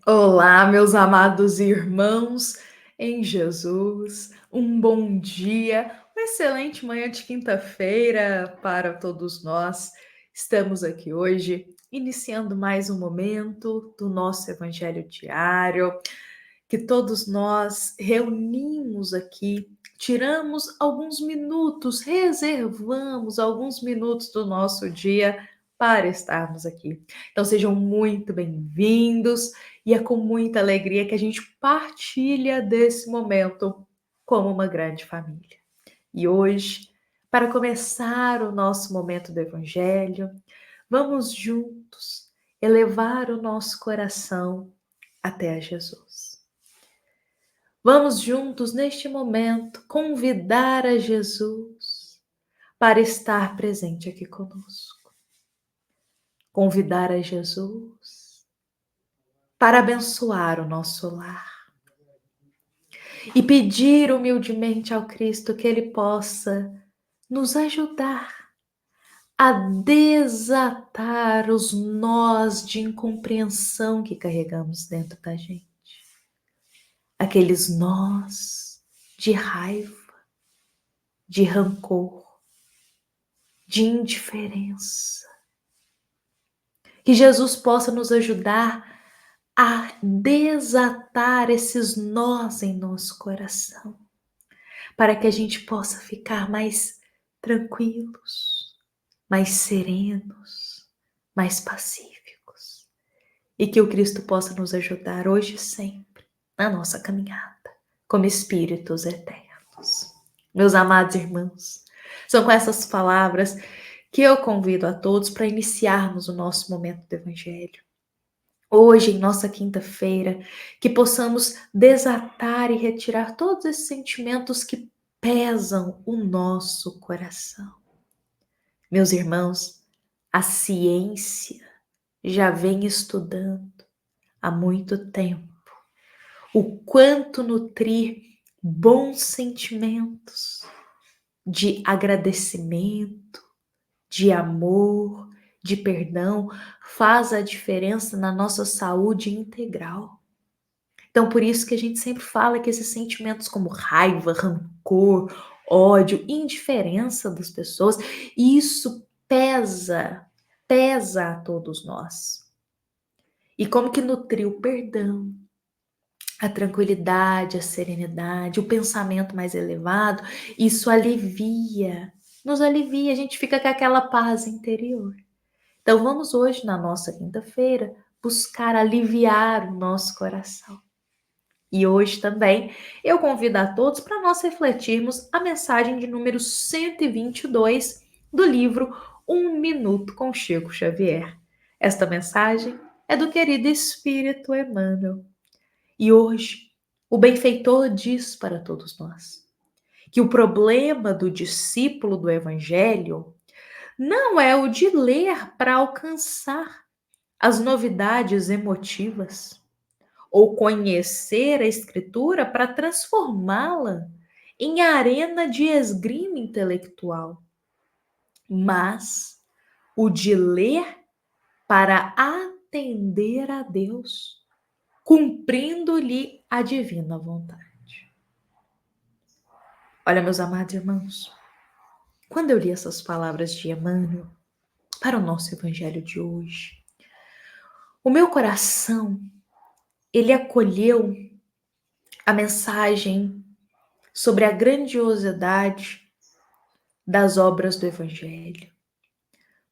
Olá, meus amados irmãos em Jesus, um bom dia, uma excelente manhã de quinta-feira para todos nós. Estamos aqui hoje, iniciando mais um momento do nosso Evangelho diário, que todos nós reunimos aqui, tiramos alguns minutos, reservamos alguns minutos do nosso dia para estarmos aqui. Então sejam muito bem-vindos e é com muita alegria que a gente partilha desse momento como uma grande família. E hoje, para começar o nosso momento do Evangelho, vamos juntos elevar o nosso coração até a Jesus. Vamos juntos, neste momento, convidar a Jesus para estar presente aqui conosco. Convidar a Jesus para abençoar o nosso lar. E pedir humildemente ao Cristo que Ele possa nos ajudar a desatar os nós de incompreensão que carregamos dentro da gente. Aqueles nós de raiva, de rancor, de indiferença. Que Jesus possa nos ajudar a desatar esses nós em nosso coração, para que a gente possa ficar mais tranquilos, mais serenos, mais pacíficos. E que o Cristo possa nos ajudar hoje e sempre na nossa caminhada, como espíritos eternos. Meus amados irmãos, são com essas palavras que eu convido a todos para iniciarmos o nosso momento do Evangelho. Hoje, em nossa quinta-feira, que possamos desatar e retirar todos esses sentimentos que pesam o nosso coração. Meus irmãos, a ciência já vem estudando há muito tempo o quanto nutrir bons sentimentos de agradecimento, de amor, de perdão, faz a diferença na nossa saúde integral. Então, por isso que a gente sempre fala que esses sentimentos como raiva, rancor, ódio, indiferença das pessoas, isso pesa a todos nós. E como que nutrir o perdão, a tranquilidade, a serenidade, o pensamento mais elevado, isso nos alivia, a gente fica com aquela paz interior. Então vamos hoje, na nossa quinta-feira, buscar aliviar o nosso coração. E hoje também eu convido a todos para nós refletirmos a mensagem de número 122 do livro Um Minuto com Chico Xavier. Esta mensagem é do querido Espírito Emmanuel. E hoje, o benfeitor diz para todos nós que o problema do discípulo do Evangelho não é o de ler para alcançar as novidades emotivas ou conhecer a Escritura para transformá-la em arena de esgrima intelectual, mas o de ler para atender a Deus, cumprindo-lhe a divina vontade. Olha, meus amados irmãos, quando eu li essas palavras de Emmanuel para o nosso evangelho de hoje, o meu coração, ele acolheu a mensagem sobre a grandiosidade das obras do evangelho,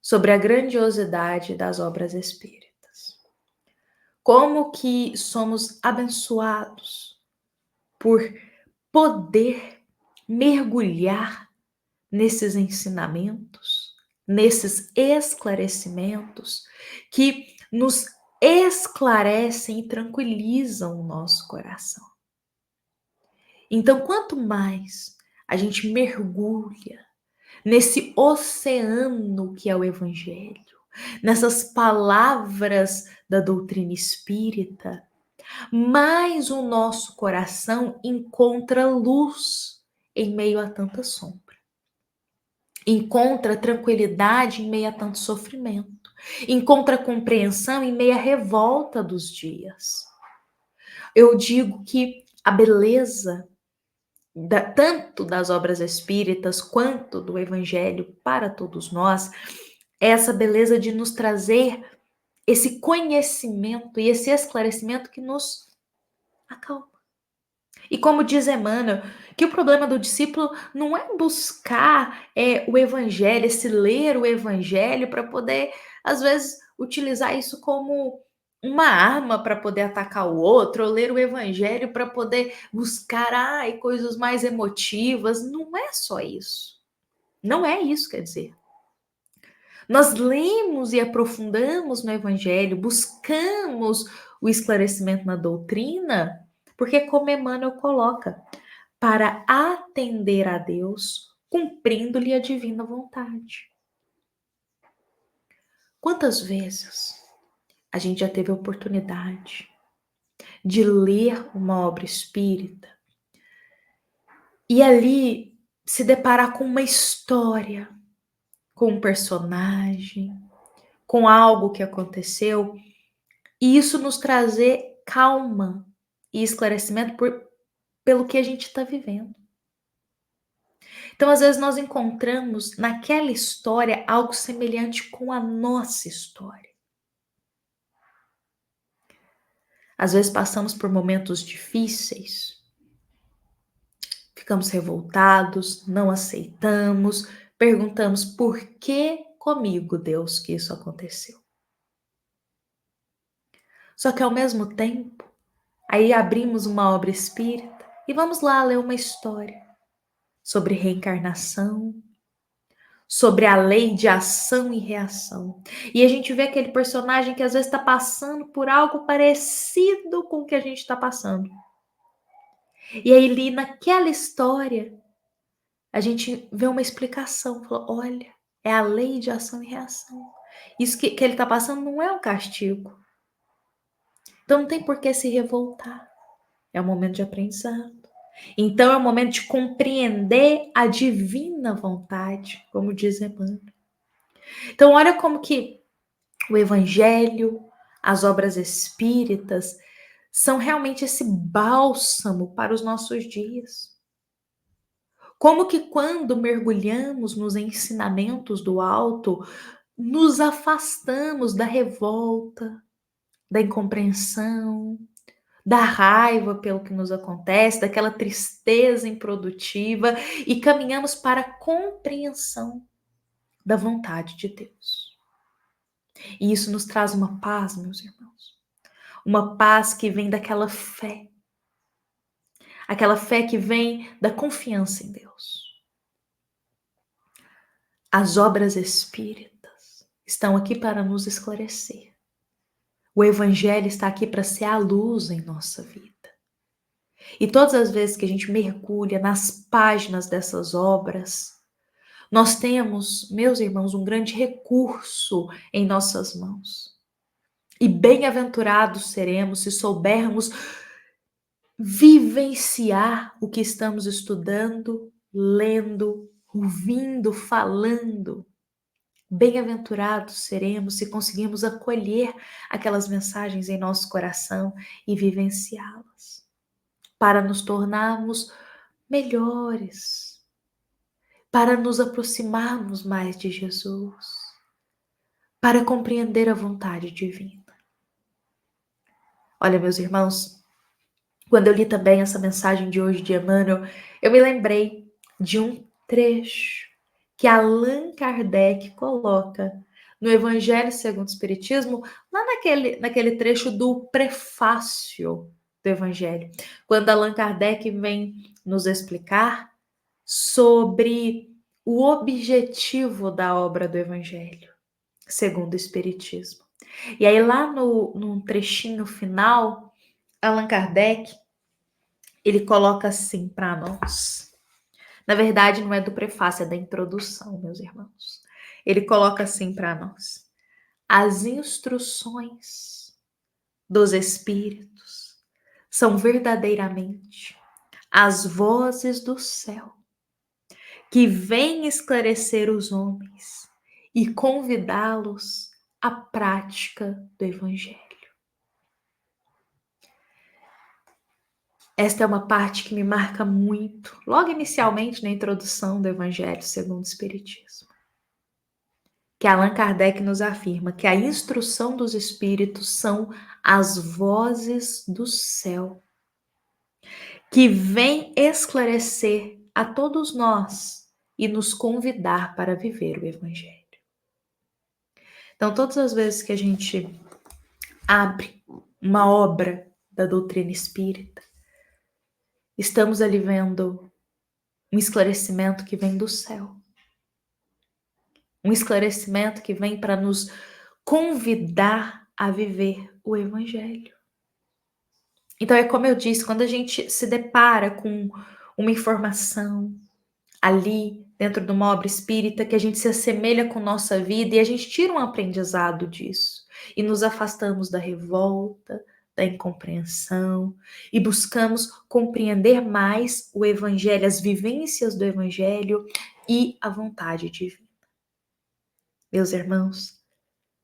sobre a grandiosidade das obras espíritas. Como que somos abençoados por poder mergulhar nesses ensinamentos, nesses esclarecimentos que nos esclarecem e tranquilizam o nosso coração. Então, quanto mais a gente mergulha nesse oceano que é o Evangelho, nessas palavras da doutrina espírita, mais o nosso coração encontra luz em meio a tanta sombra. Encontra tranquilidade em meio a tanto sofrimento. Encontra compreensão em meio à revolta dos dias. Eu digo que a beleza tanto das obras espíritas quanto do Evangelho para todos nós é essa beleza de nos trazer esse conhecimento e esse esclarecimento que nos acalma. E como diz Emmanuel, que o problema do discípulo não é buscar o evangelho, esse ler o evangelho para poder, às vezes, utilizar isso como uma arma para poder atacar o outro, ou ler o evangelho para poder buscar coisas mais emotivas. Não é só isso. Não é isso, quer dizer. Nós lemos e aprofundamos no evangelho, buscamos o esclarecimento na doutrina, porque como Emmanuel coloca, para atender a Deus, cumprindo-lhe a divina vontade. Quantas vezes a gente já teve a oportunidade de ler uma obra espírita e ali se deparar com uma história, com um personagem, com algo que aconteceu, e isso nos trazer calma e esclarecimento pelo que a gente está vivendo. Então, às vezes, nós encontramos naquela história algo semelhante com a nossa história. Às vezes, passamos por momentos difíceis, ficamos revoltados, não aceitamos, perguntamos por que comigo, Deus, que isso aconteceu. Só que, ao mesmo tempo, aí abrimos uma obra espírita e vamos lá ler uma história sobre reencarnação, sobre a lei de ação e reação. E a gente vê aquele personagem que às vezes está passando por algo parecido com o que a gente está passando. E aí ali naquela história, a gente vê uma explicação. Fala, olha, é a lei de ação e reação. Isso que ele está passando não é um castigo. Então não tem por que se revoltar. É um momento de aprendizado. Então é o momento de compreender a divina vontade, como diz Emmanuel. Então olha como que o Evangelho, as obras espíritas, são realmente esse bálsamo para os nossos dias. Como que quando mergulhamos nos ensinamentos do alto, nos afastamos da revolta, da incompreensão, da raiva pelo que nos acontece, daquela tristeza improdutiva e caminhamos para a compreensão da vontade de Deus. E isso nos traz uma paz, meus irmãos. Uma paz que vem daquela fé. Aquela fé que vem da confiança em Deus. As obras espíritas estão aqui para nos esclarecer. O Evangelho está aqui para ser a luz em nossa vida. E todas as vezes que a gente mergulha nas páginas dessas obras, nós temos, meus irmãos, um grande recurso em nossas mãos. E bem-aventurados seremos se soubermos vivenciar o que estamos estudando, lendo, ouvindo, falando. Bem-aventurados seremos se conseguirmos acolher aquelas mensagens em nosso coração e vivenciá-las, para nos tornarmos melhores, para nos aproximarmos mais de Jesus, para compreender a vontade divina. Olha, meus irmãos, quando eu li também essa mensagem de hoje de Emmanuel, eu me lembrei de um trecho que Allan Kardec coloca no Evangelho segundo o Espiritismo, lá naquele trecho do prefácio do Evangelho, quando Allan Kardec vem nos explicar sobre o objetivo da obra do Evangelho segundo o Espiritismo. E aí lá num trechinho final, Allan Kardec, ele coloca assim para nós. Na verdade, não é do prefácio, é da introdução, meus irmãos. Ele coloca assim para nós: as instruções dos Espíritos são verdadeiramente as vozes do céu que vêm esclarecer os homens e convidá-los à prática do Evangelho. Esta é uma parte que me marca muito, logo inicialmente na introdução do Evangelho segundo o Espiritismo, que Allan Kardec nos afirma que a instrução dos espíritos são as vozes do céu, que vêm esclarecer a todos nós e nos convidar para viver o Evangelho. Então, todas as vezes que a gente abre uma obra da doutrina espírita, estamos ali vendo um esclarecimento que vem do céu. Um esclarecimento que vem para nos convidar a viver o Evangelho. Então, é como eu disse, quando a gente se depara com uma informação ali dentro de uma obra espírita que a gente se assemelha com nossa vida e a gente tira um aprendizado disso e nos afastamos da revolta, da incompreensão e buscamos compreender mais o Evangelho, as vivências do Evangelho e a vontade divina. Meus irmãos,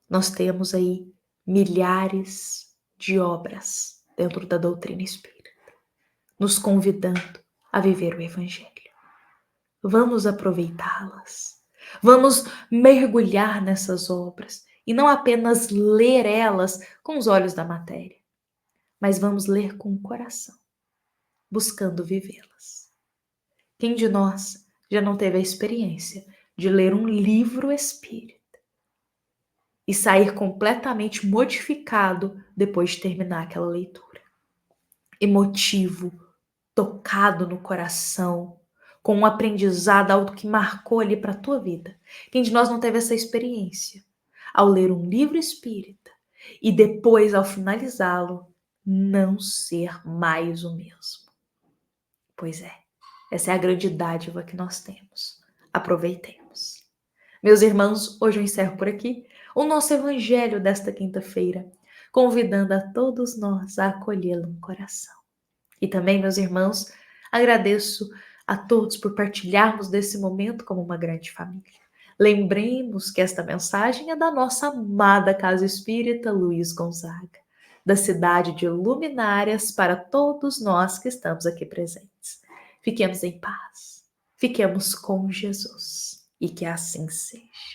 nós temos aí milhares de obras dentro da doutrina espírita, nos convidando a viver o Evangelho. Vamos aproveitá-las. Vamos mergulhar nessas obras e não apenas ler elas com os olhos da matéria, mas vamos ler com o coração, buscando vivê-las. Quem de nós já não teve a experiência de ler um livro espírita e sair completamente modificado depois de terminar aquela leitura? Emotivo, tocado no coração, com um aprendizado, algo que marcou ali para a tua vida. Quem de nós não teve essa experiência ao ler um livro espírita e depois, ao finalizá-lo, não ser mais o mesmo? Pois é, essa é a grande dádiva que nós temos. Aproveitemos. Meus irmãos, hoje eu encerro por aqui o nosso evangelho desta quinta-feira, convidando a todos nós a acolhê-lo no coração. E também, meus irmãos, agradeço a todos por partilharmos desse momento como uma grande família. Lembremos que esta mensagem é da nossa amada Casa Espírita Luiz Gonzaga, da cidade de Luminárias, para todos nós que estamos aqui presentes. Fiquemos em paz, fiquemos com Jesus e que assim seja.